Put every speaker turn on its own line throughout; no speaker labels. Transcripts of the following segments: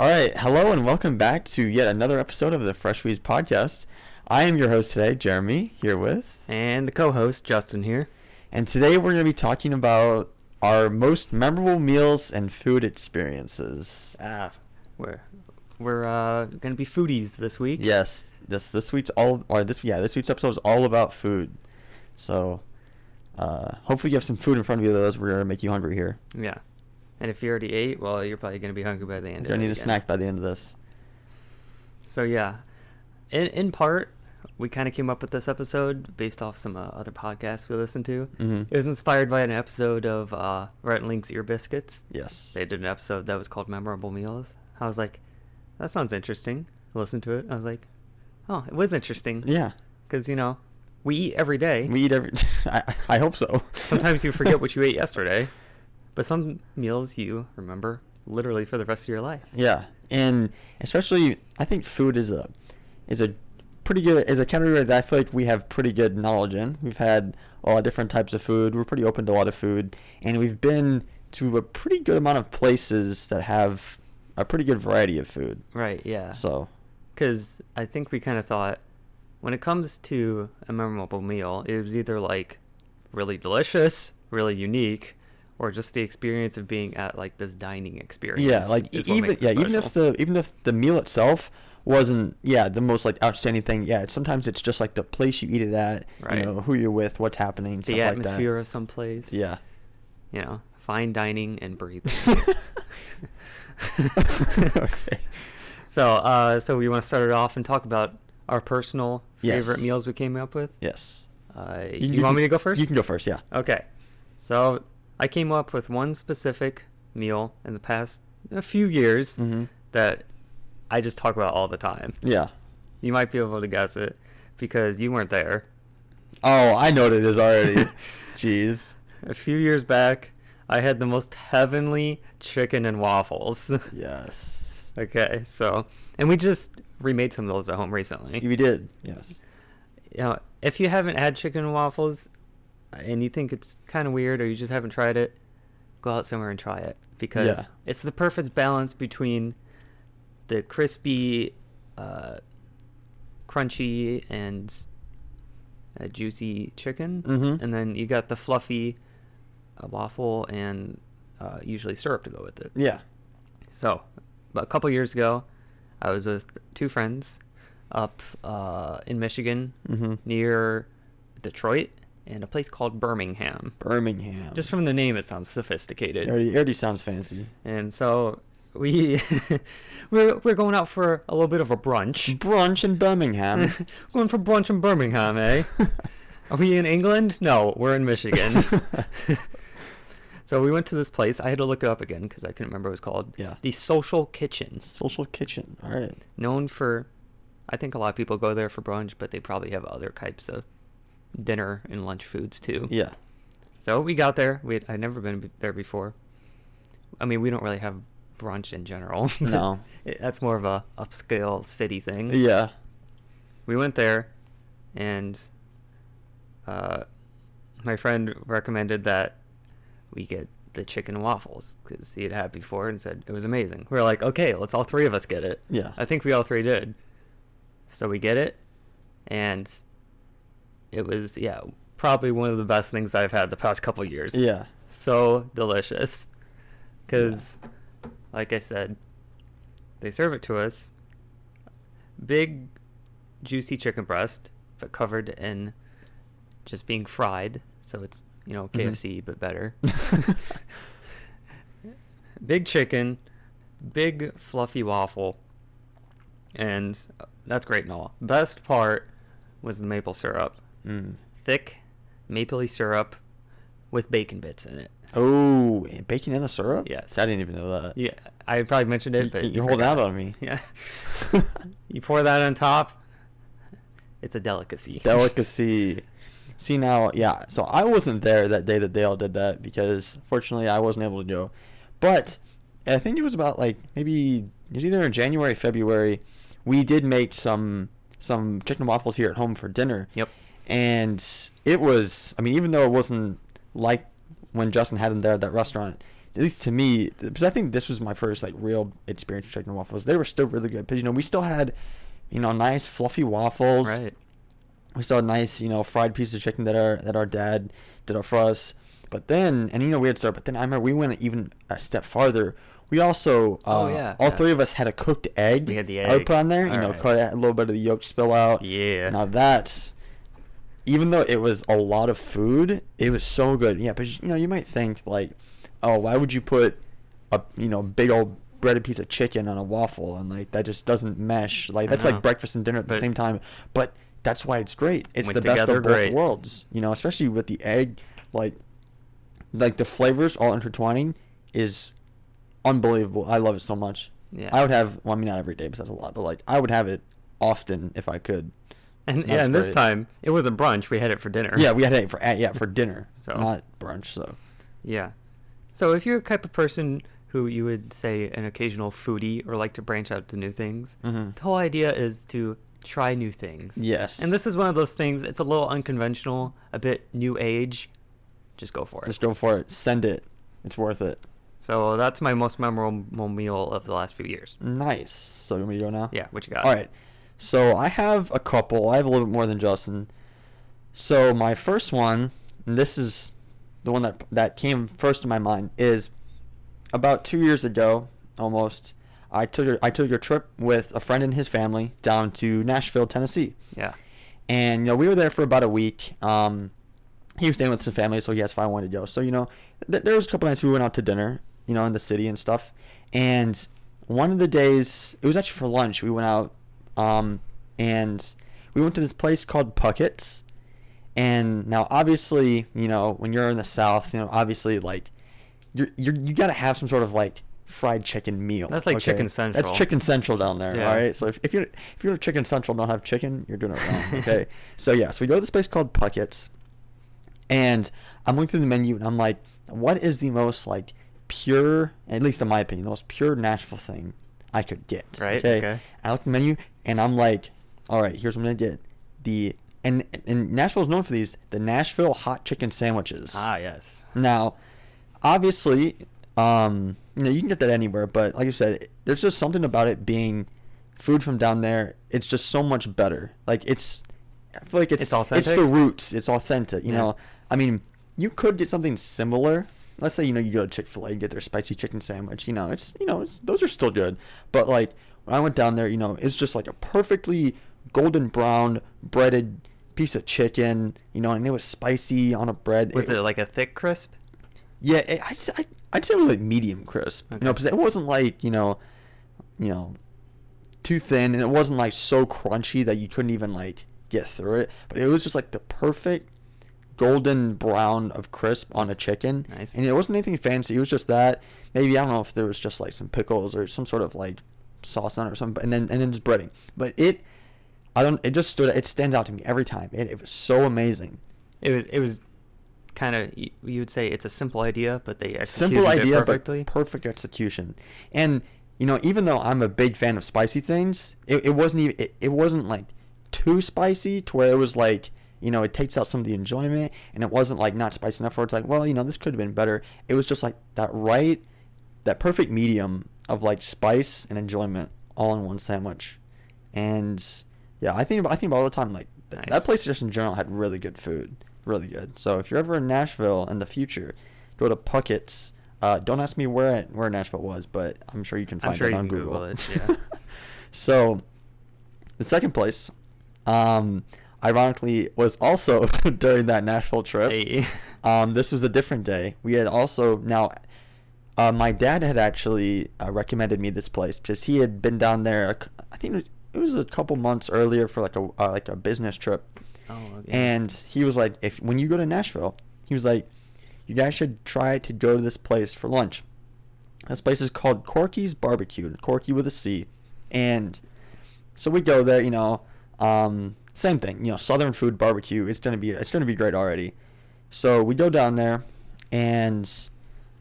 All right, hello and welcome back to yet another episode of the Fresh Squeeze podcast. I am your host today, Jeremy, here with...
And the co-host, Justin, here.
And today we're going to be talking about our most memorable meals and food experiences.
We're going to be foodies this week.
Yes, this week's episode is all about food. So, hopefully you have some food in front of you, those we're going to make you hungry here.
Yeah. And if you already ate, well, you're probably going to be hungry by the end of it.
You're going to need a snack by the end of this.
So, yeah. In part, we kind of came up with this episode based off some other podcasts we listened to.
Mm-hmm.
It was inspired by an episode of Rhett and Link's Ear Biscuits.
Yes.
They did an episode that was called Memorable Meals. I was like, that sounds interesting. I listened to it. I was like, oh, it was interesting.
Yeah.
Because, we eat every day.
We eat every... I hope so.
Sometimes you forget what you ate yesterday. But some meals you remember literally for the rest of your life.
Yeah, and especially I think food is a category that I feel like we have pretty good knowledge in. We've had a lot of different types of food. We're pretty open to a lot of food, and we've been to a pretty good amount of places that have a pretty good variety of food.
Right. Yeah.
So,
because I think we kind of thought when it comes to a memorable meal, it was either like really delicious, really unique, or just the experience of being at like this dining experience.
Yeah, like even if the meal itself wasn't the most like outstanding thing. Yeah, sometimes it's just like the place you eat it at,
right.
Who you're with, what's happening,
the
stuff like that.
atmosphere of some place.
Yeah.
Fine dining and breathing.
Okay.
So we want to start it off and talk about our personal favorite meals we came up with.
Yes.
You want me to go first?
You can go first. Yeah.
Okay. So I came up with one specific meal in the past few years that I just talk about all the time.
Yeah.
You might be able to guess it because you weren't there.
Oh, I know what it is already. Jeez.
A few years back, I had the most heavenly chicken and waffles.
Yes.
Okay, and we just remade some of those at home recently.
We did, yes.
If you haven't had chicken and waffles and you think it's kind of weird or you just haven't tried it, go out somewhere and try it because it's the perfect balance between the crispy, crunchy, and juicy chicken, and then you got the fluffy waffle and usually syrup to go with it.
Yeah.
So, about a couple years ago, I was with two friends up in Michigan near Detroit. And a place called Birmingham. Just from the name, it sounds sophisticated.
It already sounds fancy.
And so we're going out for a little bit of a brunch.
Brunch in Birmingham.
Going for brunch in Birmingham, eh? Are we in England? No, we're in Michigan. So we went to this place. I had to look it up again because I couldn't remember what it was called.
Yeah.
The Social Kitchen.
Social Kitchen. All right.
Known for, I think a lot of people go there for brunch, but they probably have other types of dinner and lunch foods too.
Yeah.
So we got there. I'd never been there before. I mean, we don't really have brunch in general.
No.
That's more of a upscale city thing.
Yeah.
We went there, and my friend recommended that we get the chicken and waffles because he had had before and said it was amazing. We were like, okay, let's all three of us get it.
Yeah.
I think we all three did. So we get it, and it was, probably one of the best things I've had the past couple years.
Yeah.
So delicious. Because, like I said, they serve it to us. Big, juicy chicken breast, but covered in just being fried. So it's, KFC, but better. Big chicken, big fluffy waffle. And that's great and all. Best part was the maple syrup. Thick, mapley syrup with bacon bits in it.
Oh, bacon in the syrup?
Yes.
I didn't even know that.
Yeah, I probably mentioned it, but
you hold out on me.
Yeah. You pour that on top. It's a delicacy.
See now, so I wasn't there that day that they all did that because fortunately I wasn't able to go. But I think it was about maybe it was either in January, February. We did make some chicken and waffles here at home for dinner.
Yep.
And it was, even though it wasn't like when Justin had them there at that restaurant, at least to me, because I think this was my first like real experience with chicken waffles. They were still really good because we still had nice fluffy waffles.
Right.
We still had nice fried pieces of chicken that our dad did up for us. But then we had syrup. But then I remember we went even a step farther. We also all three of us had a cooked egg.
We had the egg.
I would put on there.
Right.
Cut a little bit of the yolk spill out.
Yeah.
Now that's, even though it was a lot of food, it was so good. Yeah, but you might think like, oh, why would you put a big old breaded piece of chicken on a waffle, and like that just doesn't mesh. Like that's like breakfast and dinner at the same time. But that's why it's great. It's the best of both worlds. Especially with the egg, like the flavors all intertwining is unbelievable. I love it so much.
Yeah.
I would have, well, I mean, not every day because that's a lot, but like I would have it often if I could.
And and this time it wasn't brunch. We had it for dinner.
Yeah, we had it for dinner,
so,
not brunch. So
yeah. So if you're a type of person who you would say an occasional foodie or like to branch out to new things, the whole idea is to try new things.
Yes.
And this is one of those things. It's a little unconventional, a bit new age. Just go for it.
Just go for it. Send it. It's worth it.
So that's my most memorable meal of the last few years.
Nice. So you want me to go now?
Yeah, what you got?
All right. So I have a couple. I have a little bit more than Justin. So my first one, and this is the one that came first to my mind, is about 2 years ago, almost. I took a trip with a friend and his family down to Nashville, Tennessee.
Yeah.
And we were there for about a week. He was staying with some family, so he asked if I wanted to go. So there was a couple nights we went out to dinner, in the city and stuff. And one of the days, it was actually for lunch. We went out, and we went to this place called Puckett's. And now, obviously, when you're in the South, obviously, like, you gotta have some sort of like fried chicken meal.
That's like Chicken Central.
That's Chicken Central down there,
Yeah.
all right? So if you're at Chicken Central and don't have chicken, you're doing it wrong, okay? So we go to this place called Puckett's, and I'm looking through the menu, and I'm like, what is the most like pure, at least in my opinion, the most pure Nashville thing I could get?
Right.
Okay. I look at the menu, and I'm like, all right, here's what I'm gonna get. And Nashville's known for the Nashville Hot Chicken sandwiches.
Ah, yes.
Now, obviously, you can get that anywhere, but like you said, there's just something about it being food from down there. It's just so much better. Like I feel like it's
authentic.
It's the roots. It's authentic. You
Yeah.
know, I mean, you could get something similar. Let's say you go to Chick-fil-A and get their spicy chicken sandwich. It's those are still good. But like when I went down there, it's just like a perfectly golden brown breaded piece of chicken. And it was spicy on a bread.
Was it like a thick crisp?
Yeah, I'd say it was like medium crisp.
Okay.
Because it wasn't like too thin, and it wasn't like so crunchy that you couldn't even like get through it. But it was just like the perfect golden brown of crisp on a chicken.
Nice.
And it wasn't anything fancy. It was just that. Maybe I don't know if there was just like some pickles or some sort of like sauce on it or something. And then just breading. But it just stands out to me every time. It was so amazing.
It was kind of, you would say it's a simple idea, but they executed it perfectly.
But perfect execution. And even though I'm a big fan of spicy things, it wasn't like too spicy to where it was like it takes out some of the enjoyment, and it wasn't like not spicy enough where it's like, well, this could have been better. It was just like that perfect medium of like spice and enjoyment all in one sandwich. And yeah, I think about it all the time. Like
Nice.
that place just in general had really good food. Really good. So if you're ever in Nashville in the future, go to Puckett's. Don't ask me where Nashville was, but I'm sure you can find it on Google.
It, yeah.
So the second place, ironically, was also during that Nashville trip.
Hey.
This was a different day. We had also my dad had actually recommended me this place because he had been down there. I think it was a couple months earlier for like a business trip.
Oh, okay.
And he was like, when you go to Nashville, he was like, you guys should try to go to this place for lunch. This place is called Corky's Barbecue, Corky with a C. And so we go there, same thing, Southern food barbecue. It's gonna be great already. So we go down there, and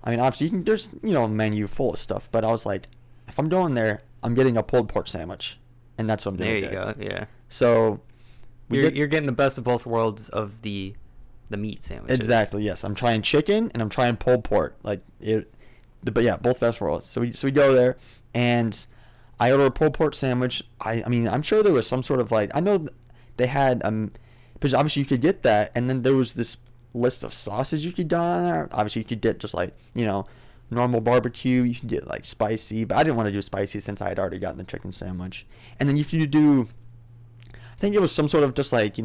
I mean, obviously there's a menu full of stuff, but I was like, if I'm going there, I'm getting a pulled pork sandwich, and that's what I'm doing.
There you go. Yeah.
So
you're getting the best of both worlds of the meat sandwiches.
Exactly. Yes, I'm trying chicken and I'm trying pulled pork. Like but yeah, both best worlds. So we go there, and I order a pulled pork sandwich. I mean, I'm sure there was some sort of like, I know they had because obviously you could get that, and then there was this list of sauces you could get on there. Obviously you could get just like, normal barbecue. You can get like spicy, but I didn't want to do spicy since I had already gotten the chicken sandwich. And then if you do, I think it was some sort of just like,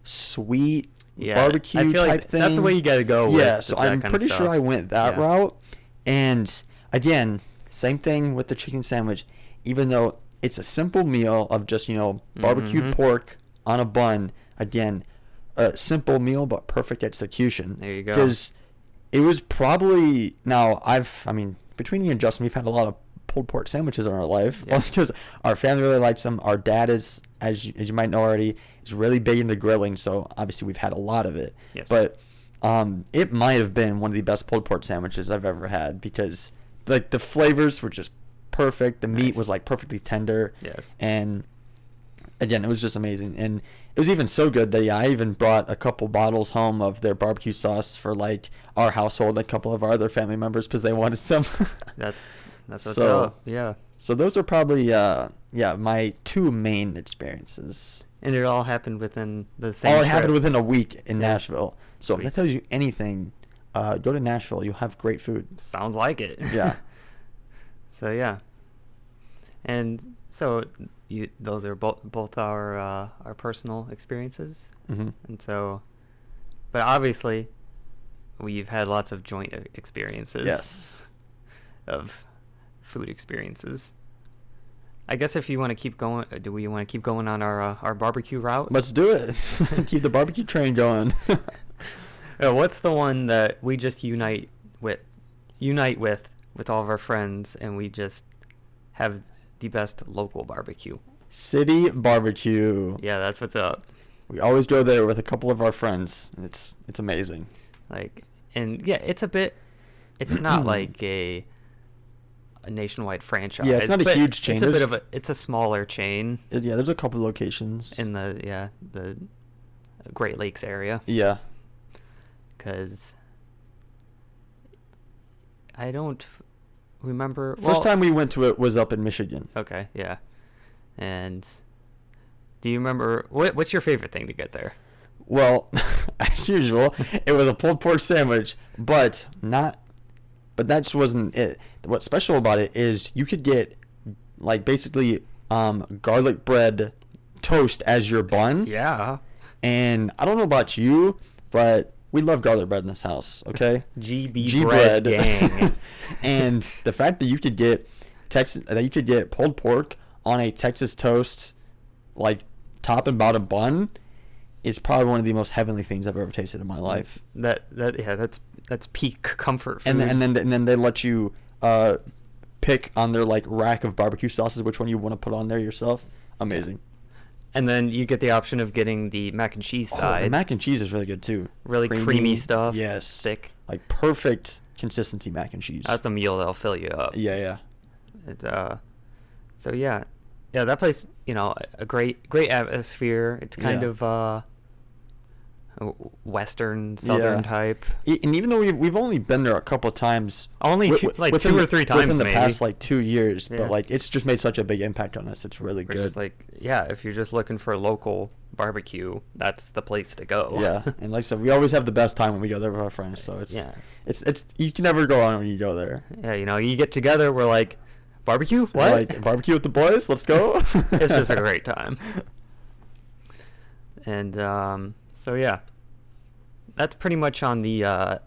sweet barbecue
I feel
type
like
thing.
that's the way you got to go.
Yeah,
with
so
that
I'm
kind of
pretty sure
stuff.
I went that route. And again, same thing with the chicken sandwich. Even though it's a simple meal of just, barbecued pork on a bun, again, a simple meal but perfect execution.
There you go.
Because it was probably, between you and Justin, we've had a lot of pulled pork sandwiches in our life.
Yeah.
Because our family really likes them. Our dad is, as you might know already, is really big into grilling, so obviously we've had a lot of it.
Yes.
But it might have been one of the best pulled pork sandwiches I've ever had, because like the flavors were just perfect. The meat was like perfectly tender.
Yes.
And again, it was just amazing. And it was even so good that I even brought a couple bottles home of their barbecue sauce for like our household, a couple of our other family members, because they wanted some.
That's what's up. Yeah.
So those are probably my two main experiences.
And it all happened within the same.
All it
trip.
happened within a week in
Yeah.
Nashville. So if that tells you anything, go to Nashville. You'll have great food.
Sounds like it.
Yeah.
So yeah. And so those are both our personal experiences.
Mm-hmm.
And so, but obviously, we've had lots of joint experiences.
Yes.
Of food experiences. I guess if you want to keep going, do we want to keep going on our barbecue route?
Let's do it. Keep the barbecue train going.
What's the one that we just unite with all of our friends, and we just have the best local barbecue?
City Barbecue.
Yeah, that's what's up.
We always go there with a couple of our friends. It's amazing.
And yeah, it's not like a nationwide franchise.
Yeah, it's not a huge chain.
It's a smaller chain.
Yeah, there's a couple locations
In the Great Lakes area.
Yeah.
Because I don't remember.
First time we went to it was up in Michigan.
Okay, yeah. And do you remember what's your favorite thing to get there?
Well, as usual, it was a pulled pork sandwich, but that just wasn't it. What's special about it is you could get like basically garlic bread toast as your bun.
Yeah.
And I don't know about you, but we love garlic bread in this house, okay?
GB bread gang.
And the fact that you could get pulled pork on a Texas toast, like top and bottom bun, is probably one of the most heavenly things I've ever tasted in my life.
That's peak comfort food.
And then they let you pick on their like rack of barbecue sauces which one you want to put on there yourself. Amazing.
And then you get the option of getting the mac and cheese side.
The mac and cheese is really good too.
Really creamy stuff.
Yes.
Thick.
Like perfect consistency mac and cheese.
That's a meal that'll fill you up.
Yeah.
It's so yeah, that place, a great atmosphere. It's kind of Western Southern type.
And even though we've only been there a couple of times,
Only two or three times
within the
maybe.
past like 2 years,
Yeah.
but like it's just made such a big impact on us. It's really
We're
good.
just if you're just looking for a local barbecue, that's the place to go.
Yeah, and like I said, we always have the best time when we go there with our friends. So it's you can never go wrong when you go there.
Yeah, you get together, we're like, barbecue? What?
We're like, barbecue with the boys? Let's go.
It's just a great time. And so yeah, that's pretty much on the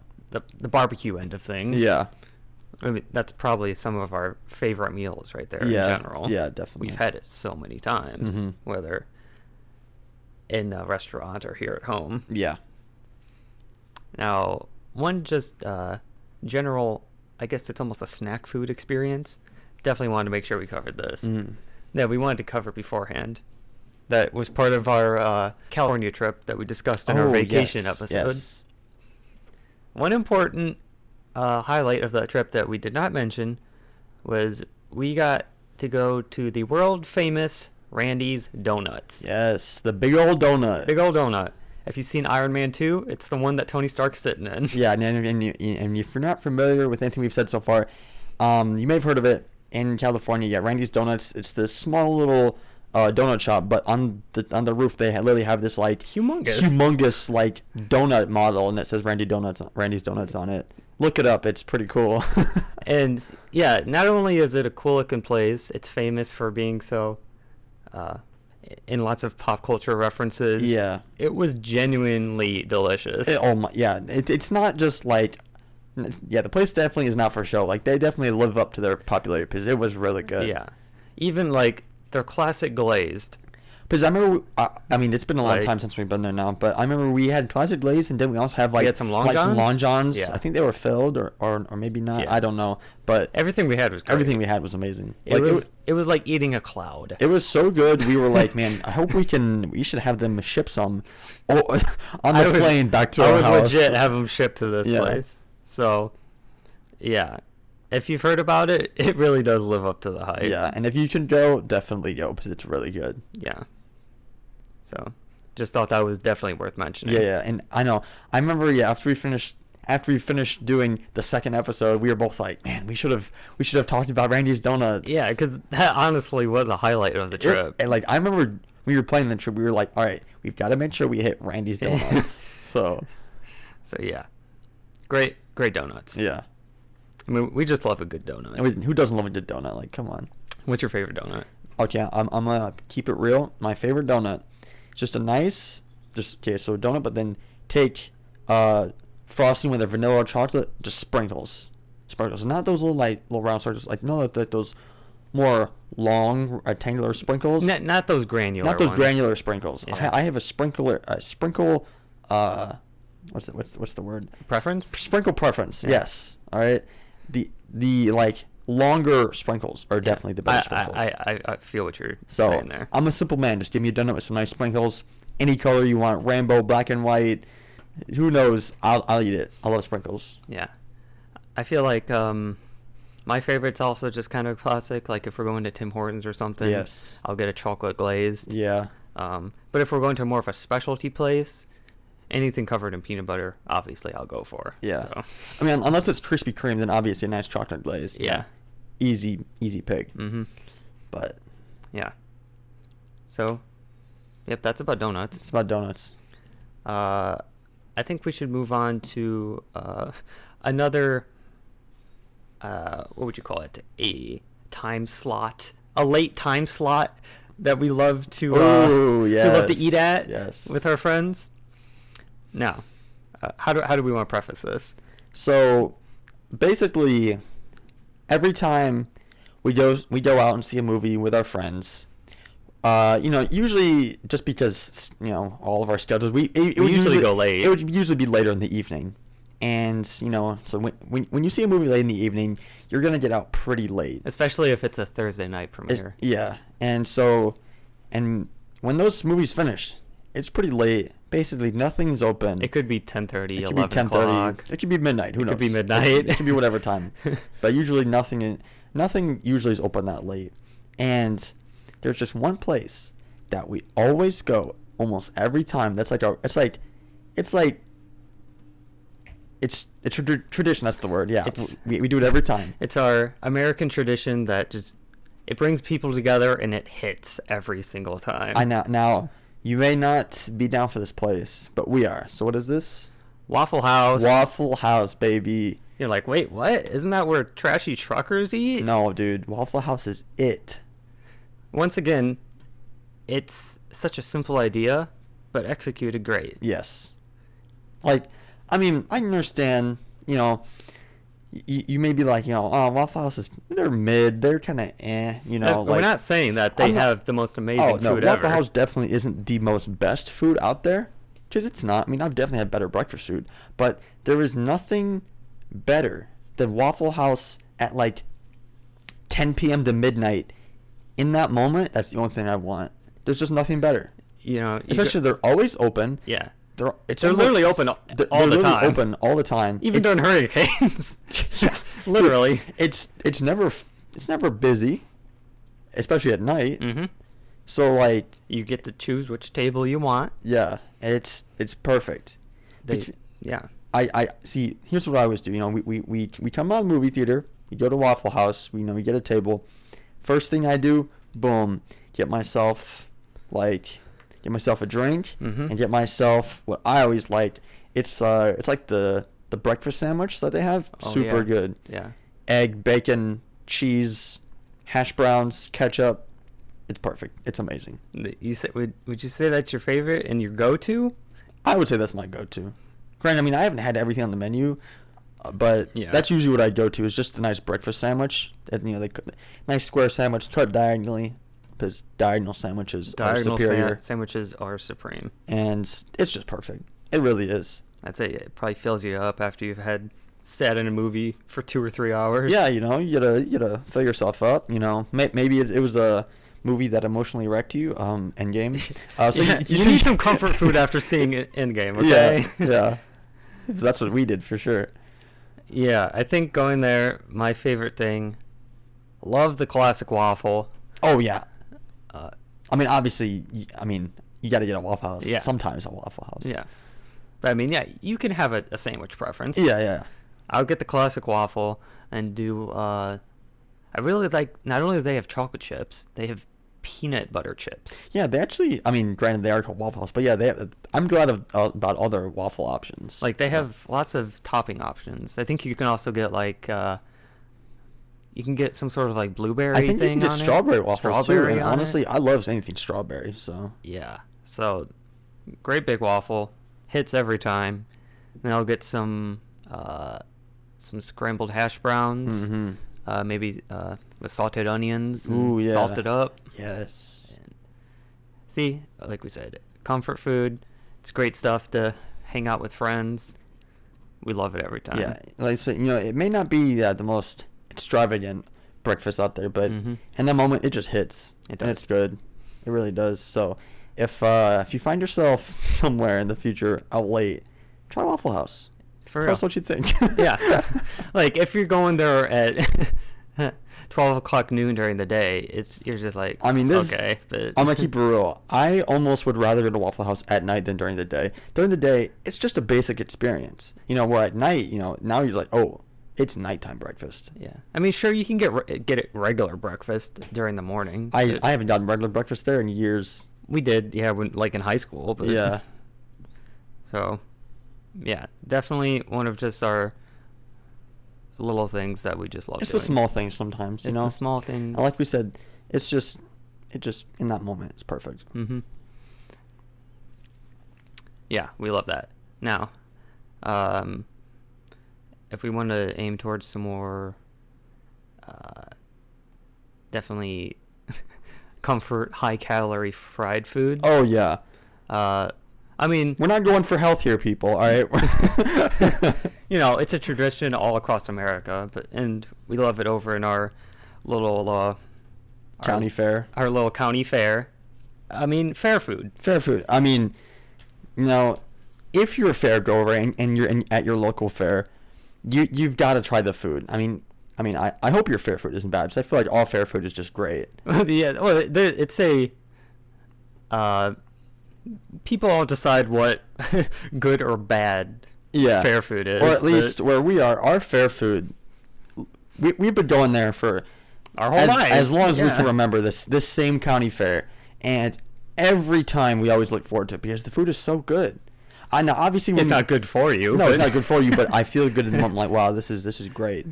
barbecue end of things.
Yeah.
I mean, that's probably some of our favorite meals right there in general.
Yeah, definitely.
We've had it so many times, whether in a restaurant or here at home.
Yeah.
Now, one just general, I guess it's almost a snack food experience. Definitely wanted to make sure we covered this. That we wanted to cover beforehand. That was part of our California trip that we discussed in our vacation episode.
Yes.
One important highlight of that trip that we did not mention was we got to go to the world famous Randy's Donuts.
Yes, the big old donut.
Big old donut. If you've seen Iron Man 2, it's the one that Tony Stark's sitting in.
Yeah, and if you're not familiar with anything we've said so far, you may have heard of it in California. Yeah, Randy's Donuts. It's this small little donut shop, but on the roof they literally have this like humongous like donut model, and it says Randy's Donuts on it. Look it up. It's pretty cool.
And yeah, not only is it a cool looking place, it's famous for being so in lots of pop culture references.
Yeah.
It was genuinely delicious.
It's not just like, the place definitely is not for show. Like, they definitely live up to their popularity because it was really good.
Yeah. Even like their classic glazed.
Because I remember, it's been a long time since we've been there now, but I remember we had classic glaze, and then we also have
we had some Long Johns.
Some Long Johns.
Yeah.
I think they were filled or maybe not.
Yeah.
I don't know. But
everything we had was great.
Everything we had was amazing.
It was like eating a cloud.
It was so good. We were like, man, I hope we should have them ship some on the plane back to our house.
I would legit have them shipped to this place. So, yeah. If you've heard about it, it really does live up to the hype.
Yeah, and if you can go, definitely go because it's really good.
Yeah. So, just thought that was definitely worth mentioning.
Yeah, and I know. I remember, after we finished doing the second episode, we were both like, man, we should have talked about Randy's Donuts.
Yeah, because that honestly was a highlight of the trip.
And like, I remember we were playing the trip, we were like, all right, we've got to make sure we hit Randy's Donuts. So
yeah, great donuts.
Yeah.
I mean, we just love a good donut.
Who doesn't love a good donut? Like, come on.
What's your favorite donut?
Okay, I'm gonna keep it real. My favorite donut, just a nice, so donut, but then take frosting with a vanilla or chocolate, just sprinkles, not those little round circles, like no, those more long rectangular sprinkles.
Not those granular.
Not those
ones.
granular sprinkles.
Yeah.
I have a sprinkle. What's the word?
Preference?
Sprinkle preference. Yeah. Yes. All right. The like longer sprinkles are definitely the better sprinkles.
I feel what you're saying there.
I'm a simple man. Just give me a donut with some nice sprinkles, any color you want, rainbow, black and white. Who knows? I'll eat it. I love sprinkles.
Yeah, I feel like my favorite's also just kind of classic. Like if we're going to Tim Hortons or something,
yes,
I'll get a chocolate glazed.
Yeah.
But if we're going to more of a specialty place, anything covered in peanut butter, obviously I'll go for.
Yeah.
So.
I mean, unless it's Krispy Kreme, then obviously a nice chocolate glaze.
Yeah.
Easy pick.
Mm-hmm.
But.
Yeah. So, yep, that's about donuts.
It's about donuts.
I think we should move on to another, what would you call it? A time slot. A late time slot that we love to, we love to eat at with our friends. Now, how do we want to preface this?
So, basically, every time we go out and see a movie with our friends, usually just because all of our schedules, we
usually go late.
It would usually be later in the evening, and so when you see a movie late in the evening, you're gonna get out pretty late,
especially if it's a Thursday night premiere.
And when those movies finish, it's pretty late. Basically, nothing's open.
It could be 10:30, 11
o'clock. It could be midnight. Who knows?
It could be midnight.
It could be whatever time. But usually nothing usually is open that late. And there's just one place that we always go almost every time. That's it's a tradition. That's the word. Yeah. We do it every time.
It's our American tradition that it brings people together and it hits every single time.
Now, you may not be down for this place, but we are. So what is this?
Waffle House.
Waffle House, baby.
You're like, wait, what? Isn't that where trashy truckers eat?
No, dude. Waffle House is it.
Once again, it's such a simple idea, but executed great.
Yes. I can understand, you may be like, Waffle House they're mid, they're kind of
we're not saying that they have the most amazing food ever.
Waffle House definitely isn't the most best food out there, because it's not. I mean, I've definitely had better breakfast food, but there is nothing better than Waffle House at 10 p.m. to midnight. In that moment, that's the only thing I want. There's just nothing better. Especially they're always open.
Yeah.
They're
literally open all the time.
Open all the time.
Even during hurricanes. Yeah, literally.
It's never busy, especially at night.
Mm-hmm.
So like,
You get to choose which table you want.
yeah, it's perfect.
Yeah.
I see. Here's what I always do. You know, we come out of the movie theater. We go to Waffle House. We get a table. First thing I do, boom, get myself a drink and get myself what I always like. It's like the breakfast sandwich that they have.
Oh,
Super
yeah.
good.
Yeah.
Egg, bacon, cheese, hash browns, ketchup. It's perfect. It's amazing.
You say, would you say that's your favorite and your go-to?
I would say that's my go-to. Granted, I mean, I haven't had everything on the menu, but
Yeah.
that's usually what I go to. Is just a nice breakfast sandwich. And, they nice square sandwich cut diagonally, because diagonal sandwiches are superior.
Sandwiches are supreme.
And it's just perfect. It really is.
I'd say it probably fills you up after you've sat in a movie for 2 or 3 hours.
Yeah, you gotta fill yourself up. Maybe it was a movie that emotionally wrecked you. Endgame. So
yeah, you need some comfort food after seeing Endgame. Okay.
Yeah. That's what we did for sure.
Yeah, I think going there, my favorite thing. Love the classic waffle.
Oh yeah. I mean, obviously, you got to get a Waffle House.
Yeah.
Sometimes a Waffle House.
Yeah. But I mean, yeah, you can have a sandwich preference.
Yeah.
I'll get the classic waffle and do. I really like. Not only do they have chocolate chips, they have peanut butter chips.
Yeah, they actually. I mean, granted, they are called Waffle House, but yeah, I'm glad about all their waffle options.
Like they have lots of topping options. I think you can also get like. You can get some sort of like blueberry
I think
thing
you can get
on
strawberry
it.
waffles
Strawberry
too. And
on
honestly,
it.
I love anything strawberry. So
Yeah. So, great big waffle, hits every time. Then I'll get some scrambled hash browns, maybe with sauteed onions and
Ooh, yeah.
salted up.
yes.
And see, like we said, comfort food. It's great stuff to hang out with friends. We love it every time.
Yeah, like I said, it may not be the most extravagant breakfast out there, but in that moment, it just hits.
It
And
does.
it's good. It really does. So if you find yourself somewhere in the future out late, try Waffle House.
For
Tell
real.
us what you think.
Yeah. Like if you're going there at 12 o'clock noon during the day, you're just like,
I mean,
okay, but
I'm gonna keep it real. I almost would rather go to Waffle House at night than during the day. During the day, it's just a basic experience. Where at night, now you're like, oh, it's nighttime breakfast.
yeah. I mean, sure, you can get it regular breakfast during the morning.
I
but
haven't gotten regular breakfast there in years.
we did, yeah, like in high school. But
Yeah.
So, yeah, definitely one of just our little things that we just love
It's
doing.
the small things sometimes,
It's the small things.
And like we said, it just in that moment, it's perfect.
Mm-hmm. Yeah, we love that. Now, if we want to aim towards some more, definitely comfort, high-calorie fried foods.
Oh yeah.
I mean,
We're not going for health here, people. All right.
it's a tradition all across America, and we love it over in our little
County fair.
Our little county fair. I mean, fair food.
Fair food. I mean, if you're a fair goer and you're at your local fair, you've got to try the food. I mean, I hope your fair food isn't bad, because I feel like all fair food is just great.
Yeah, well, it's a. People all decide what good or bad fair food is.
Or at least where we are, our fair food, we've been going there for
our whole life.
As long as we
Yeah.
can remember this same county fair. And every time we always look forward to it because the food is so good. I know, obviously,
It's not good for you.
No, it's not good for you, but I feel good in the moment. Like, wow, this is great.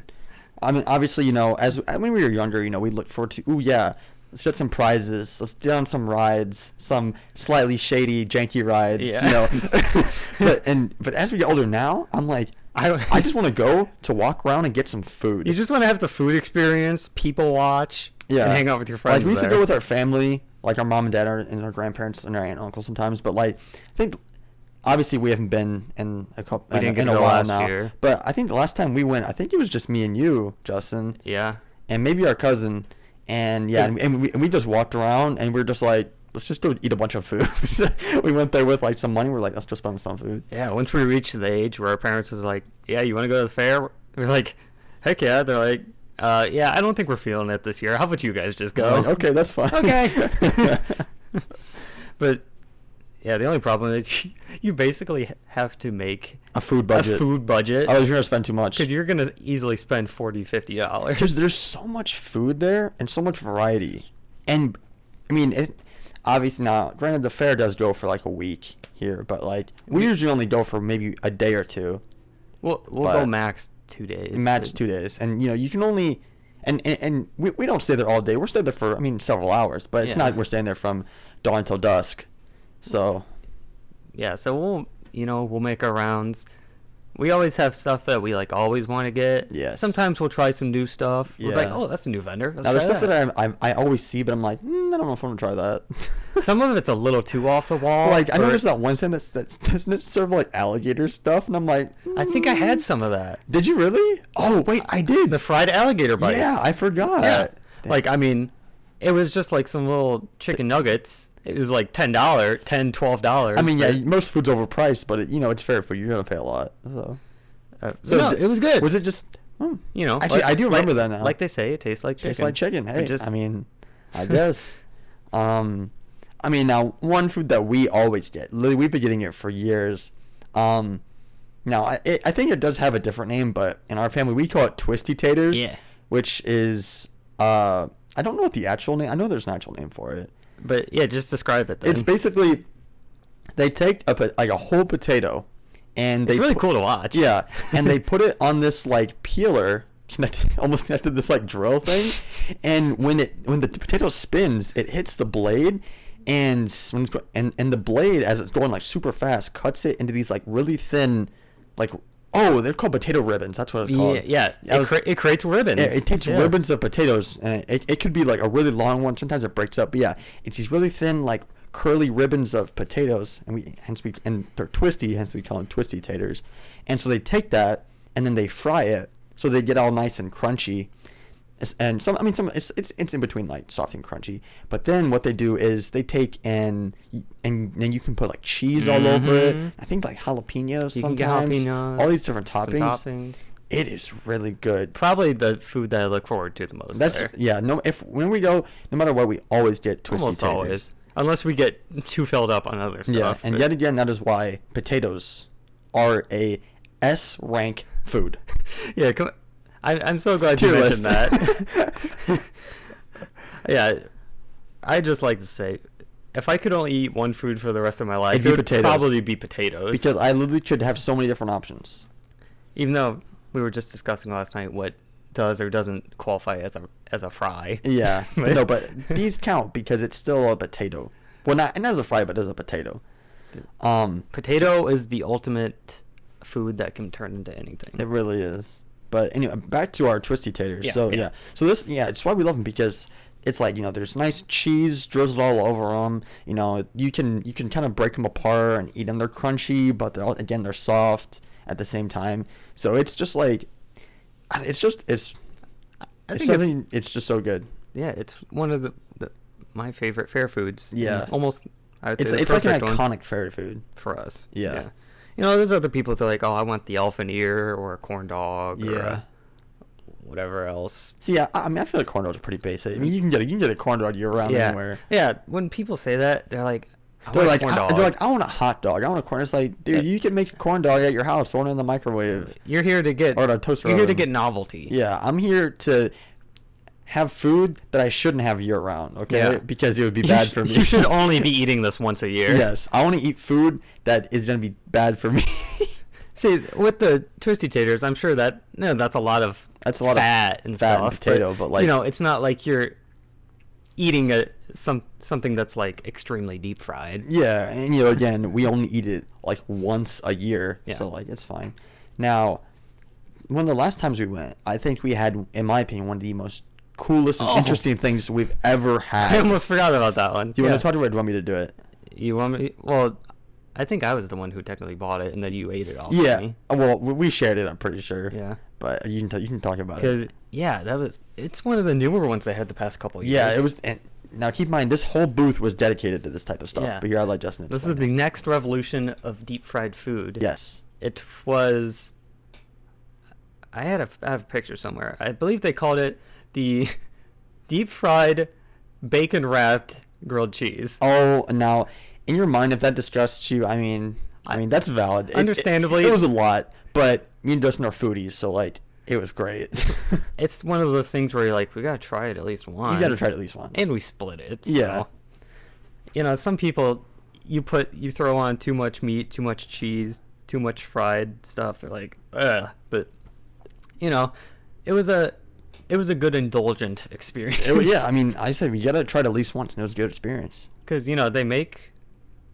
I mean, obviously, when we were younger, we looked forward to, ooh, yeah, let's get some prizes. Let's get on some rides, some slightly shady, janky rides.
Yeah.
But as we get older now, I'm like, I just want to go to walk around and get some food.
You just want to have the food experience, people watch, and hang out with your friends.
Like, we used to
there.
go with our family, like our mom and dad and our grandparents and our aunt and uncle sometimes. But like, I think obviously we haven't been in a while
last
now.
year.
But I think the last time we went, I think it was just me and you, Justin.
Yeah.
And maybe our cousin. And yeah, and we just walked around and we were just like, let's just go eat a bunch of food. We went there with like some money. We're like, let's just spend some food.
Yeah. Once we reached the age where our parents was like, yeah, you want to go to the fair? We're like, heck yeah. They're like, Yeah, I don't think we're feeling it this year. How about you guys just go?
Like, okay, that's fine.
Okay. But yeah, the only problem is you basically have to make
A food budget.
a food budget
Oh, you're gonna spend too much.
because you're gonna easily spend $40-$50.
Because there's so much food there and so much variety, and I mean, obviously now, granted, the fair does go for like a week here, but like we usually only go for maybe a day or two.
We'll
But
go max 2 days.
Max
but-
2 days, and you can only, and we don't stay there all day. We're staying there for several hours, but it's
Yeah.
not we're staying there from dawn until dusk. So
Yeah, so we'll make our rounds. We always have stuff that we like always want to get.
Yes.
Sometimes we'll try some new stuff. We're like,
Yeah.
oh, that's a new vendor. Let's
now there's
try
stuff that I always see, but I'm like, I don't know if I want to try that.
Some of it's a little too off the wall.
Like I
or-
noticed that one stand that doesn't it serve like alligator stuff, and I'm like,
I think I had some of that.
Did you really? Oh wait, I did.
The fried alligator bites.
Yeah, I forgot.
Yeah.
Damn.
Like, I mean, it was just like some little chicken nuggets. It was like $10, $12.
I mean, yeah,
but,
most food's overpriced, but it's fair food. You're gonna pay a lot. So
no, it was good.
Was it just? Actually,
like-
I do remember
like-
that now.
Like they say, it tastes like chicken.
Tastes like chicken. Hey,
It just-
I mean, I guess. I mean, now one food that we always get. Literally, we've been getting it for years. Now I think it does have a different name, but in our family we call it Twisty taters.
Yeah.
Which is I don't know what the actual name. I know there's an actual name for it.
But yeah, just describe it then.
It's basically they take a whole potato, and
It's
they
really cool to watch.
Yeah, and they put it on this like peeler almost connected to this like drill thing, and when the potato spins, it hits the blade, and and the blade, as it's going like super fast, cuts it into these like really thin, like they're called potato ribbons. That's what it's called.
Yeah. It creates ribbons.
It takes ribbons of potatoes, and it could be like a really long one. Sometimes it breaks up, but yeah, it's these really thin, like curly ribbons of potatoes, and they're twisty, hence we call them twisty taters. And so they take that and then they fry it, so they get all nice and crunchy. And it's in between like soft and crunchy. But then what they do is they take and then you can put like cheese all over it. I think like jalapenos
You
sometimes.
can get jalapenos,
all these different
some
toppings. It is really good.
Probably the food that I look forward to the most.
That's
there.
yeah. No, when we go, no matter what, we always get twisty
Almost
taters.
always. Unless we get too filled up on other stuff.
Yeah, and
but-
yet again, that is why potatoes are a S rank food.
Yeah, I'm so glad you
Tier
mentioned
list.
that. Yeah, I just like to say, if I could only eat one food for the rest of my life,
It'd
it
be
would
potatoes.
probably be potatoes.
Because I literally could have so many different options.
even though we were just discussing last night what does or doesn't qualify as a fry.
Yeah,
But-
no, but these count because it's still a potato. Well, not as a fry, but as a potato.
Potato is the ultimate food that can turn into anything.
It really is. But anyway, back to our twisty taters.
Yeah,
So
yeah.
so this it's why we love them, because it's like, there's nice cheese drizzled all over them. You can kind of break them apart and eat them. They're crunchy, but they're soft at the same time. So it's just like
I
it's
think it's
something. It's just so good.
yeah, it's one of my favorite fair foods.
Yeah.
Almost. I would say
It's
the
like an
perfect one
iconic fair food.
for us.
Yeah.
There's other people that are like, oh, I want the elephant ear or a corn dog or
Yeah.
whatever else.
See, I mean, I feel like corn dogs are pretty basic. I mean, you can get a corn dog year round
Yeah.
anywhere.
Yeah. When people say that, they're like,
They're like,
corn dog.
I want a hot dog. I want a corn. It's like, dude,
Yeah.
you can make a corn dog at your house, throw it in the microwave.
You're here to get
Or a toaster
You're here to
oven.
get novelty.
Yeah, I'm here to have food that I shouldn't have year round, okay?
Yeah.
Because it would be bad for me.
You should only be eating this once a year.
Yes, I want to eat food that is going to be bad for me.
See, with the twisty taters, I'm sure that's a lot of fat and
fat
stuff.
and potato, but like
it's not like you're eating something that's like extremely deep fried.
yeah, and again, we only eat it like once a year,
Yeah.
so like it's fine. Now, one of the last times we went, I think we had, in my opinion, one of the most coolest and
Oh.
interesting things we've ever had.
I almost forgot about that one.
Do you want to talk about it, or do you want me to do it?
You want me? Well, I think I was the one who technically bought it, and then you ate it all.
Yeah.
For me.
Well, we shared it, I'm pretty sure.
Yeah.
But you can talk about it.
Because it's one of the newer ones they had the past couple of years.
Yeah, it was. And now keep in mind, this whole booth was dedicated to this type of stuff.
Yeah.
But here, I'll let Justin
This
explain
is the
it.
next revolution of deep fried food.
Yes.
It was. I have a picture somewhere. I believe they called it the deep fried bacon wrapped grilled cheese.
Oh, now, in your mind, if that disgusts you, I mean that's valid.
Understandably,
it was a lot, but me and Dustin are foodies, so like it was great.
It's one of those things where you're like, we gotta try it at least once.
You gotta try it at least once.
And we split it.
Yeah.
So, some people, you throw on too much meat, too much cheese, too much fried stuff. They're like, ugh. But it was a good indulgent experience.
Yeah, I mean, I said we gotta try it at least once, and it was a good experience.
Because they make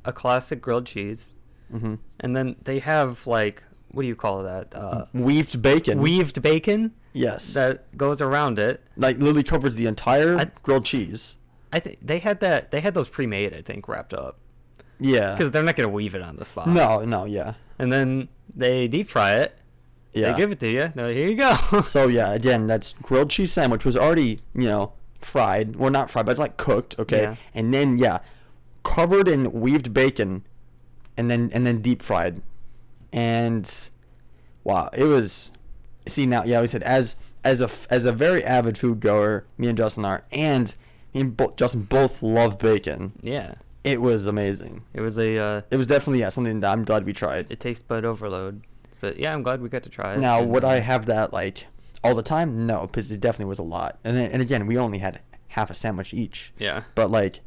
a classic grilled cheese, and then they have like, what do you call that?
Weaved bacon.
Weaved bacon.
Yes.
That goes around it.
Like literally covers the entire grilled cheese.
I think they had that. They had those pre-made, I think, wrapped up.
Yeah.
Because they're not gonna weave it on the spot.
No, yeah.
And then they deep fry it.
Yeah.
They give it to you. No, here you go.
So yeah, again, that's grilled cheese sandwich was already fried. Well, not fried, but like cooked. Okay.
Yeah.
And then covered in weaved bacon, and then deep fried, and wow, it was. See now, yeah, we said as a very avid food goer, me and Justin are, and me and Justin both love bacon.
Yeah.
It was amazing.
It was
It was definitely something that I'm glad we tried.
a taste bud overload. But yeah, I'm glad we got to try it.
Now, would I have that like all the time? No, because it definitely was a lot. And again, we only had half a sandwich each.
Yeah.
But like,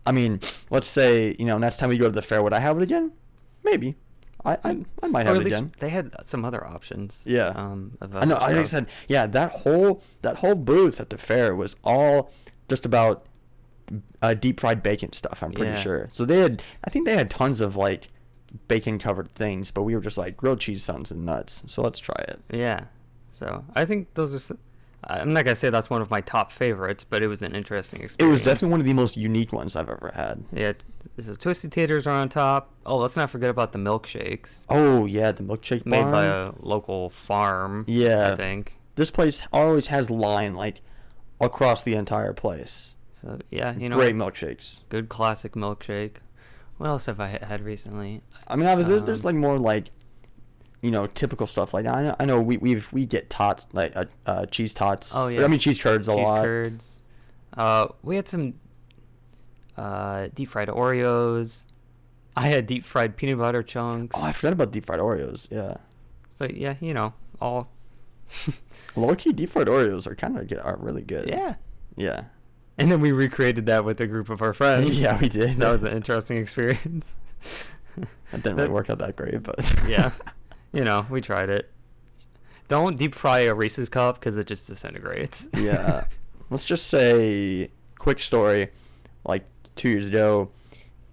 I mean, let's say next time we go to the fair, would I have it again? Maybe. I might have it again.
They had some other options.
Yeah.
Of
I know. Like I said, yeah, that whole booth at the fair was all just about deep fried bacon stuff. I'm pretty sure. So I think they had tons of like bacon covered things, but we were just like, grilled cheese sounds nuts, so let's try it.
Yeah. So I think those are. I'm not gonna say that's one of my top favorites, but it was an interesting experience.
It was definitely one of the most unique ones I've ever had.
Yeah. So Twisty taters are on top. Oh, let's not forget about the milkshakes.
Oh yeah, the milkshake
Made
bar.
by a local farm.
Yeah.
I think.
This place always has line like across the entire place.
So yeah,
Great milkshakes.
Good classic milkshake. What else have I had recently?
I mean, there's like more like, typical stuff. Like I know we get tots like cheese tots.
Oh yeah.
I mean cheese curds a lot.
Cheese curds. We had some deep fried Oreos. I had deep fried peanut butter chunks.
Oh, I forgot about deep fried Oreos. Yeah.
So yeah, all.
Low key deep fried Oreos are really good.
Yeah.
Yeah.
And then we recreated that with a group of our friends.
Yeah, we did.
That was an interesting experience.
That didn't really work out that great, but
yeah, we tried it. Don't deep fry a Reese's cup because it just disintegrates.
Yeah. Let's just say, quick story, like 2 years ago,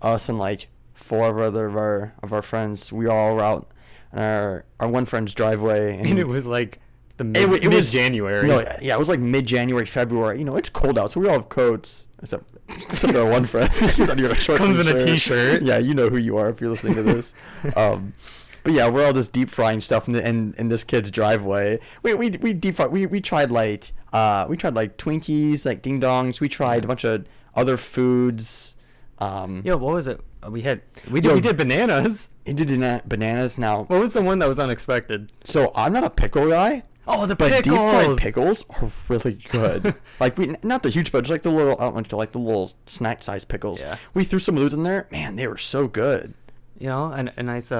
us and like 4 of our friends, we all were out in our one friend's driveway,
and it was like the
mid-January. No, yeah, it was like mid-January, February. It's cold out, so we all have coats, except our one friend. He's on your shorts.
Comes in a t-shirt.
Yeah, you know who you are if you're listening to this. But yeah, we're all just deep frying stuff in this kid's driveway. We deep fry. We tried like Twinkies, like ding dongs. We tried a bunch of other foods.
What was it? We did bananas.
He did bananas. Now,
what was the one that was unexpected?
So I'm not a pickle guy.
Oh,
but deep fried pickles are really good. Like not the huge, but just like the little, the little snack sized pickles.
Yeah.
We threw some of those in there. Man, they were so good.
A nice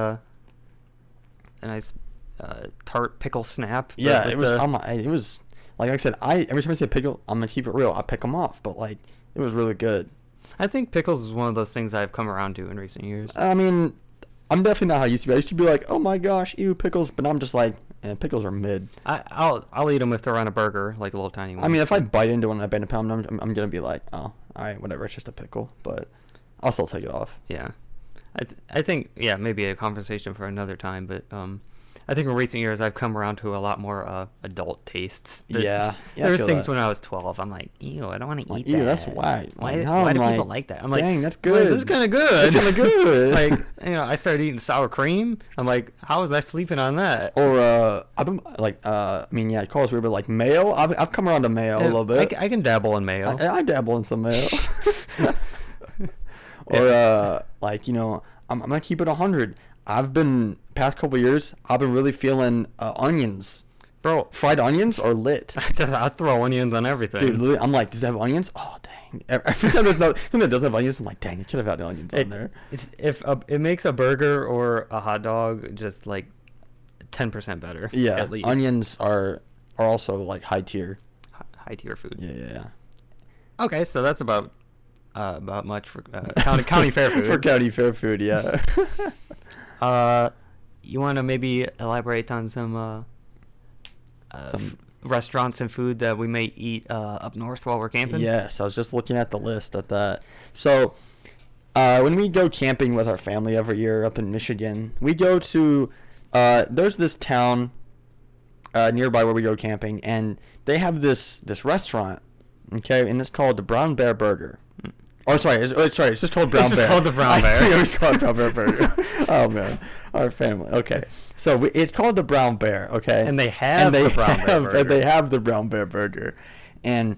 tart pickle snap.
Yeah, it was. It was like I said. Every time I say pickle, I'm gonna keep it real. I pick them off, but like it was really good.
I think pickles is one of those things I've come around to in recent years.
I mean, I'm definitely not how I used to be. I used to be like, oh my gosh, ew, pickles. But I'm just like, pickles are mid.
I'll eat them if they're on a burger, like a little tiny one.
I mean, if I bite into one and I bite into them, I'm gonna be like, oh, all right, whatever. It's just a pickle, but I'll still take it off.
Yeah, I think maybe a conversation for another time, but I think in recent years I've come around to a lot more adult tastes.
Yeah,
there was things when I was 12. I'm like, ew, I don't want to eat that.
Ew, that's why.
Why do people like that? I'm like,
dang, that's good.
That's kind of good.
That's kind of good.
Like, I started eating sour cream. I'm like, how was I sleeping on that?
Or I've been like, it calls weird, but like mayo. I've come around to mayo a little bit.
I can dabble in mayo.
I dabble in some mayo. Or I'm gonna keep it 100. I've been past couple years. I've been really feeling onions.
Bro,
Fried onions are lit.
I throw onions on everything.
Dude, literally, I'm like, does it have onions? Oh, dang. Every time there's something that doesn't have onions, I'm like, dang, it could have had onions on there.
It makes a burger or a hot dog just like 10% better.
Yeah,
at least.
onions are also like high tier.
High tier food.
Yeah.
Okay, so that's about much for county fair food.
For county fair food, yeah.
You want to maybe elaborate on some restaurants and food that we may eat up north while we're camping?
Yes, I was just looking at the list at that. So, when we go camping with our family every year up in Michigan, we go to there's this town nearby where we go camping, and they have this restaurant, okay, and it's called the Brown Bear Burger. Oh, sorry, it's just called Brown Bear.
It's just called the Brown Bear.
I always call it Brown Bear Burger. Oh, man. Our family. Okay. So, it's called the Brown Bear, okay?
And they have the Brown Bear Burger.
And they have the Brown Bear Burger. And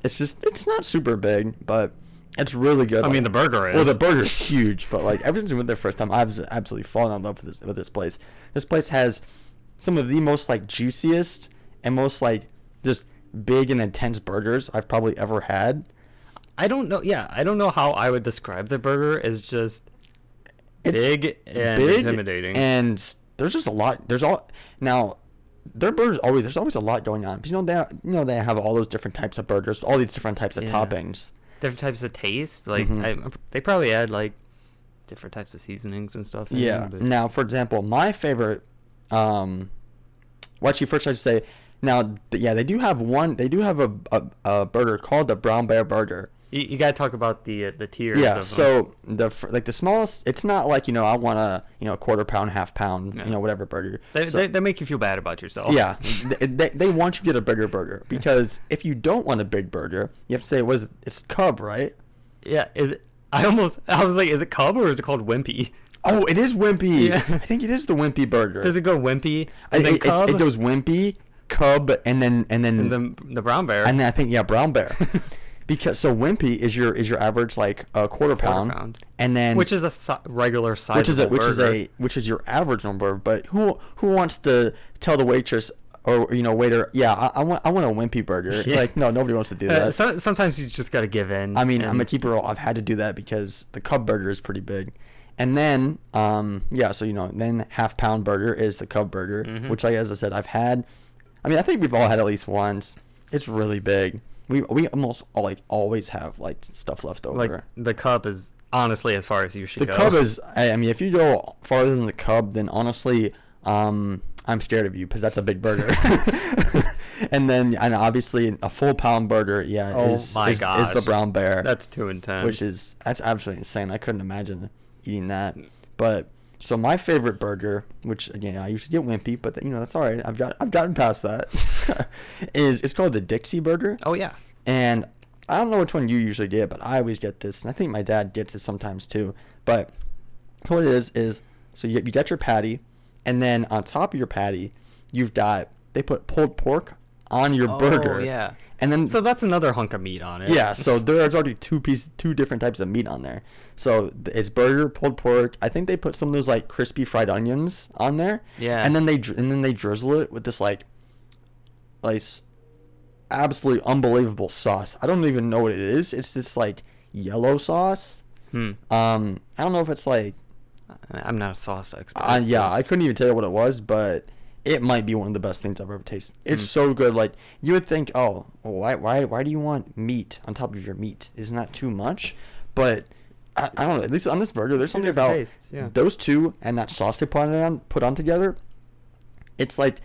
it's not super big, but it's really good.
I mean, the burger is.
Well, the burger's huge, but, like, ever since we went there first time, I've absolutely fallen in love with this place. This place has some of the most, like, juiciest and most, like, just big and intense burgers I've probably ever had.
I don't know. Yeah, I don't know how I would describe the burger. It's just big and intimidating.
And there's just a lot. Now, their burgers there's always a lot going on. Because, they have all those different types of burgers, all these different types of toppings,
different types of taste. Like they probably add like different typs of seasonings and stuff.
Yeah. Now, for example, my favorite. Actually, first I should say. Now, they do have a burger called the Brown Bear Burger.
You gotta talk about the tiers.
Yeah, so the smallest, it's not like I want a quarter pound, half pound, whatever burger.
They make you feel bad about yourself.
Yeah, they want you to get a bigger burger because if you don't want a big burger, you have to say it's Cub, right?
Yeah, is it? I was like, is it Cub or is it called Wimpy?
Oh, it is Wimpy.
Yeah.
I think it is the Wimpy burger.
Does it go Wimpy and then Cub?
It goes Wimpy, Cub, and then
the Brown Bear.
And then I think Brown Bear. Because Wimpy is your average like a quarter pound, and then
which is a regular size burger.
which is your average number. But who wants to tell the waitress or waiter, I want a Wimpy burger?
Yeah.
Like, no, nobody wants to do that.
Sometimes you just gotta give in.
I mean, I'm gonna keep it real. I've had to do that because the Cub burger is pretty big, and then then half pound burger is the Cub burger, which as I said I've had. I mean, I think we've all had at least once. It's really big. We almost always have like stuff left over.
Like the Cub is honestly as far as you should go.
The Cub is. I mean, if you go farther than the Cub, then honestly, I'm scared of you because that's a big burger. and obviously a full pound burger, is the Brown Bear.
That's too intense.
That's absolutely insane. I couldn't imagine eating that. But so my favorite burger, which again I usually get Wimpy, but that's all right. I've gotten past that. It's called the Dixie Burger.
Oh yeah.
And I don't know which one you usually get, but I always get this, and I think my dad gets it sometimes too. But what it is so you got your patty, and then on top of your patty, they put pulled pork on your burger.
Yeah.
And then
so that's another hunk of meat on it.
Yeah, so there's already two different types of meat on there. So it's burger, pulled pork. I think they put some of those like crispy fried onions on there.
Yeah.
And then they drizzle it with this like absolutely unbelievable sauce. I don't even know what it is. It's this like yellow sauce. I don't know if it's like.
I'm not a sauce expert.
I couldn't even tell you what it was, but it might be one of the best things I've ever tasted. It's so good. Like, you would think, oh, well, why do you want meat on top of your meat? Isn't that too much? But I don't know. At least on this burger, there's something about those two and that sauce they put on together. It's like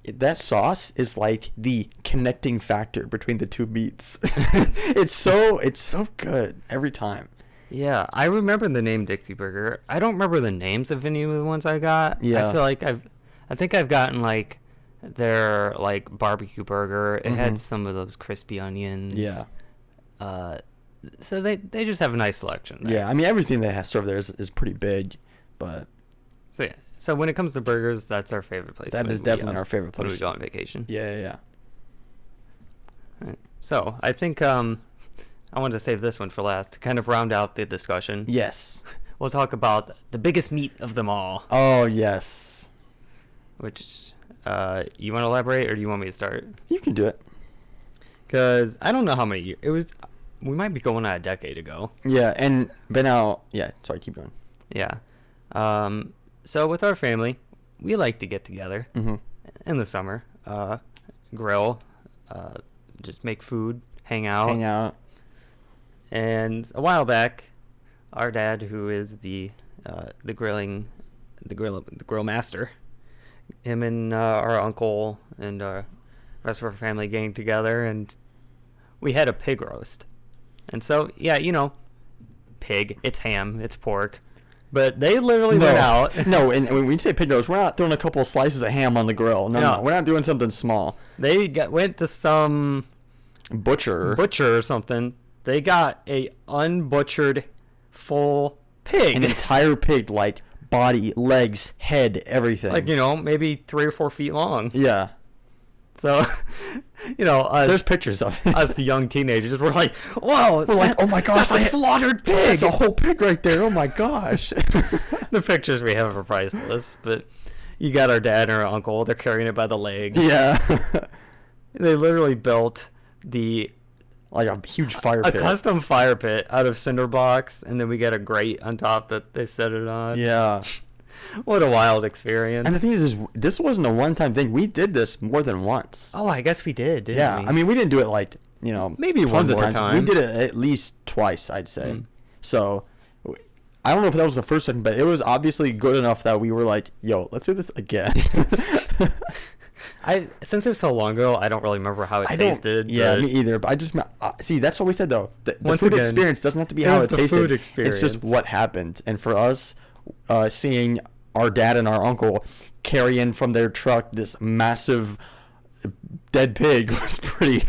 that sauce is like the connecting factor between the two meats. It's so good every time.
Yeah, I remember the name Dixie Burger. I don't remember the names of any of the ones I got.
Yeah.
I feel like I think I've gotten like their like barbecue burger. It had some of those crispy onions.
Yeah.
So they just have a nice selection there.
Yeah, I mean everything they have served there is pretty big, but
so when it comes to burgers, that's our favorite place.
That is definitely our favorite place.
When we go on vacation.
Yeah.
Right. So I think I wanted to save this one for last to kind of round out the discussion.
Yes.
We'll talk about the biggest meat of them all.
Oh yes.
Which You want to elaborate, or do you want me to start?
You can do it.
Because I don't know how many years. It was. We might be going on a decade ago.
Yeah, and but now, yeah. Sorry, keep going.
Yeah. So with our family, we like to get together in the summer, grill, just make food, hang out.
Hang out.
And a while back, our dad, who is the grill master, him and our uncle and rest of our family getting together, and we had a pig roast. And so, yeah, you know, pig, it's ham, it's pork. But they literally went out.
No, and when we say pig roast, we're not throwing a couple of slices of ham on the grill. No, we're not doing something small.
They went to some
butcher
or something. They got a unbutchered full pig.
An entire pig, like body, legs, head, everything.
Like, you know, maybe 3 or 4 feet long.
Yeah.
So, you know,
there's pictures of it.
Us, the young teenagers, we're like, whoa.
We're like, oh my gosh.
That's a slaughtered pig.
It's a whole pig right there. Oh my gosh.
The pictures we have are priceless. But you got our dad and our uncle. They're carrying it by the legs.
Yeah.
They literally built
like a huge fire pit.
A custom fire pit out of cinder blocks. And then we got a grate on top that they set it on.
Yeah.
What a wild experience.
And the thing is this wasn't a one-time thing. We did this more than once.
Oh, I guess we did, didn't we?
Yeah, I mean, we didn't do it like, you know,
maybe one more time.
We did it at least twice, I'd say. So, I don't know if that was the first time, but it was obviously good enough that we were like, yo, let's do this again.
Since it was so long ago, I don't really remember how it tasted.
Yeah, me either. But I just see, that's what we said though. The food experience doesn't have to be how it tasted.
Food experience.
It's just what happened. And for us, seeing our dad and our uncle carry in from their truck this massive dead pig was pretty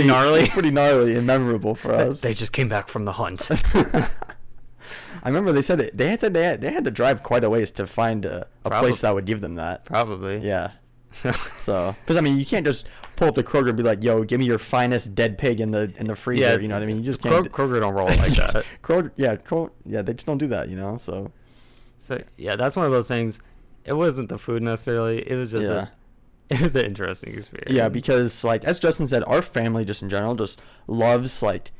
gnarly. Pretty gnarly and memorable for us.
They just came back from the hunt.
I remember they said they had to drive quite a ways to find a place that would give them that.
Probably.
Yeah. So, because I mean, you can't just pull up to Kroger and be like, "Yo, give me your finest dead pig in the freezer." Yeah, you know what I mean? You just can't.
Kroger don't roll like that.
Kroger, they just don't do that. You know, so
yeah, that's one of those things. It wasn't the food necessarily. It was just it was an interesting experience.
Yeah, because like as Justin said, our family just in general just loves like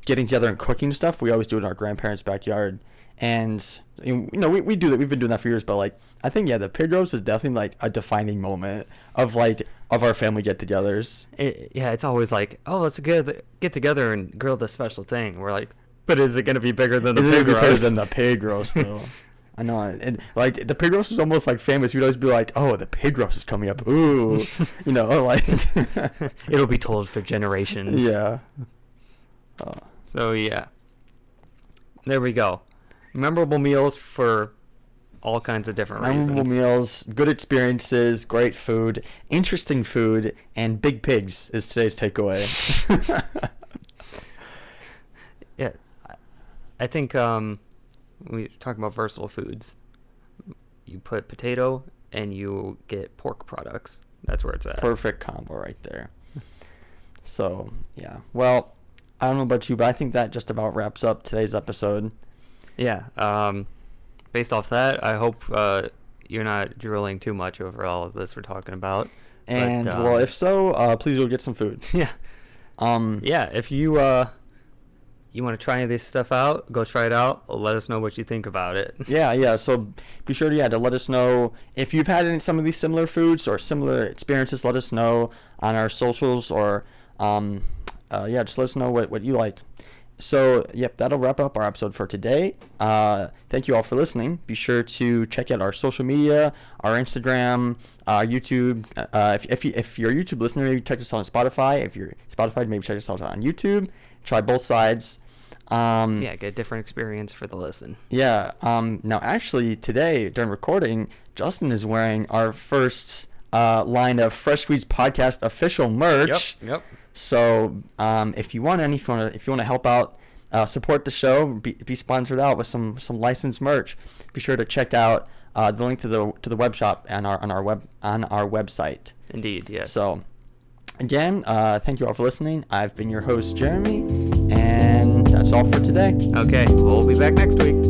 getting together and cooking stuff. We always do it in our grandparents' backyard. And, you know, we do that. We've been doing that for years. But, like, I think, yeah, the pig roast is definitely, like, a defining moment of our family get-togethers.
It's always like, oh, let's get together and grill this special thing. We're like, but is it going to be bigger than the pig roast?
Bigger than the pig roast, though. I know. And, like, the pig roast is almost, like, famous. We'd always be like, oh, the pig roast is coming up. Ooh. You know, like.
It'll be told for generations.
Yeah.
So, yeah. There we go. Memorable meals for all kinds of different reasons.
Memorable meals, good experiences, great food, interesting food, and big pigs is today's takeaway.
Yeah. I think we talk about versatile foods. You put potato and you get pork products. That's where it's at.
Perfect combo right there. So, yeah. Well, I don't know about you, but I think that just about wraps up today's episode.
Yeah. Based off that, I hope you're not drooling too much over all of this we're talking about.
And, well, if so, please go get some food.
Yeah. Yeah, if you want to try any of this stuff out, go try it out. Let us know what you think about it.
Yeah. So be sure to let us know if you've had some of these similar foods or similar experiences. Let us know on our socials or, just let us know what you like. So, yep, that'll wrap up our episode for today. Thank you all for listening. Be sure to check out our social media, our Instagram, YouTube. If you're a YouTube listener, maybe check us out on Spotify. If you're Spotify, maybe check us out on YouTube. Try both sides.
Get a different experience for the listen.
Yeah. Now, actually, today, during recording, Justin is wearing our first line of Fresh Squeeze Podcast official merch.
Yep.
So, if you want to help out, support the show, be sponsored out with some licensed merch, be sure to check out the link to the web shop on our website.
Indeed, yes.
So, again, thank you all for listening. I've been your host, Jeremy, and that's all for today.
Okay, we'll be back next week.